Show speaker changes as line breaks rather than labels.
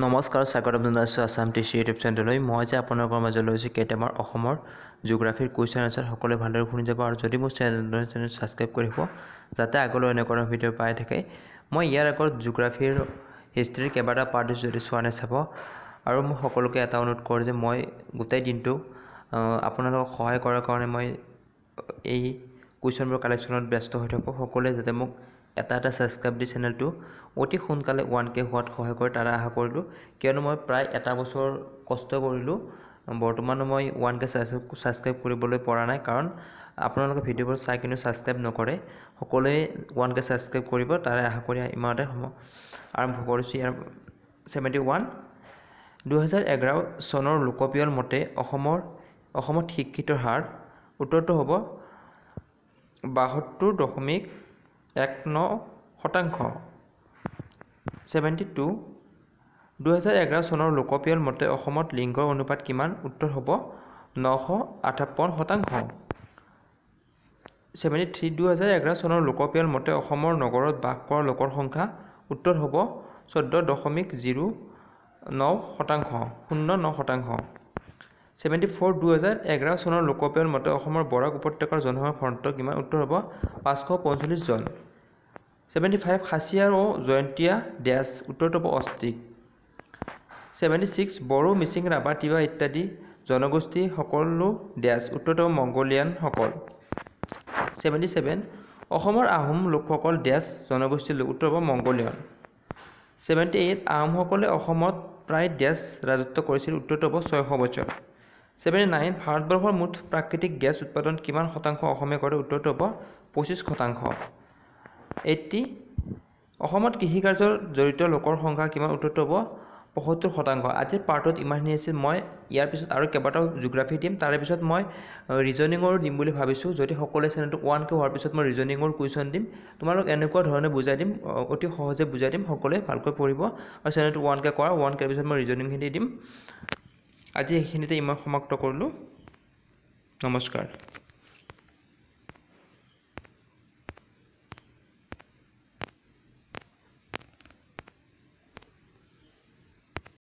নমস্কাৰ, স্বাগতম জনাইছোঁ আছাম টিচি ইউটিউব চেনেললৈ। মই যে আপোনালোকৰ মাজলৈ লৈছোঁ কেইটামান অসমৰ জিঅ'গ্ৰাফিৰ কুৱেশ্যন আনচাৰ সকলোৱে ভালদৰে শুনি যাব আৰু যদি মোৰ চেনেল ছাবস্ক্ৰাইব কৰিব যাতে আগলৈ এনেকুৱা ভিডিঅ' পাই থাকে। মই ইয়াৰ আগত জিঅ'গ্ৰাফিৰ হিষ্ট্ৰীৰ কেইবাটা পাৰ্ট যদি চোৱা নাই চাব আৰু মই সকলোকে এটা অনুৰোধ কৰোঁ যে মই গোটেই দিনটো আপোনালোকক সহায় কৰাৰ কাৰণে মই এই কুৱেশ্যনবোৰ কালেকশ্যনত ব্যস্ত হৈ থাকোঁ। সকলোৱে যাতে মোক এটা ছাবস্ক্ৰাইব দি চেনেলটো অতি সোনকালে 1K হোৱাত সহায় কৰে তাৰে আশা কৰিলোঁ, কিয়নো মই প্ৰায় এটা বছৰ কষ্ট কৰিলোঁ, বৰ্তমানো মই 1K ছাবস্ক্ৰাইব কৰিবলৈ পৰা নাই, কাৰণ আপোনালোকে ভিডিঅ'বোৰ চাই কিন্তু ছাবস্ক্ৰাইব নকৰে। সকলোৱে 1K ছাবস্ক্ৰাইব কৰিব তাৰে আশা কৰি ইমানতে আৰম্ভ কৰিছোঁ। ইয়াৰ 71 2011 চনৰ লোকপিয়ল মতে অসমত শিক্ষিতৰ হাৰ উত্তৰটো হ'ব 72.19%। 72 2011 চনৰ লোকপিয়ল মতে অসমত লিংগৰ অনুপাত কিমান? উত্তৰ হ'ব 958%। 73 2011 চনৰ লোকপিয়ল মতে অসমৰ নগৰত বাস কৰা লোকৰ সংখ্যা উত্তৰ হ'ব 14.09%। 74 2011 চনৰ লোকপিয়ল মতে অসমৰ বৰাক উপত্যকাৰ জনসংখ্যাৰ ঘনত্ব কিমান? উত্তৰ হ'ব 545 জন। 75 খাচীয়া ও জয়ন্তীয়া ডেছ উত্তৰটো হ'ব অষ্ট্ৰিক। 76 বড়ো, মিচিং, ৰাভা, তিৱা ইত্যাদি জনগোষ্ঠী সকলো ডেছ উত্তৰটো হ'ব মংগোলিয়ানসকল। 77 অসমৰ আহোম লোকসকল ডেছ জনগোষ্ঠীৰ লোক উত্তৰ হ'ব মংগোলিয়ন। 78 আহোমসকলে অসমত প্ৰায় ডেছ ৰাজত্ব কৰিছিল উত্তৰটো হ'ব 600 বছৰ। 79 ভাৰতবৰ্ষৰ মুঠ প্ৰাকৃতিক গেছ উৎপাদন কিমান শতাংশ অসমে কৰে? উত্তৰটো হ'ব 25%। 80 অসমত কৃষিকাৰ্যৰ জড়িত লোকৰ সংখ্যা কিমান? উত্তৰটো হ'ব 75%। আজিৰ পাৰ্টত ইমানখিনি আছিল। মই ইয়াৰ পিছত আৰু কেইবাটাও জিঅ'গ্ৰাফী দিম, তাৰে পিছত মই ৰিজনিঙৰো দিম বুলি ভাবিছোঁ। যদি সকলোৱে চেনেলটো 1K হোৱাৰ পিছত মই ৰিজনিঙৰ কুৱেশ্যন দিম, তোমালোক এনেকুৱা ধৰণে বুজাই দিম, অতি সহজে বুজাই দিম, সকলোৱে ভালকৈ পঢ়িব আৰু চেনেলটো 1K কৰা। 1Kৰ পিছত মই ৰিজনিংখিনি দিম। আজি এইখিনিতে ইমান সমাপ্ত কৰিলোঁ। নমস্কাৰ।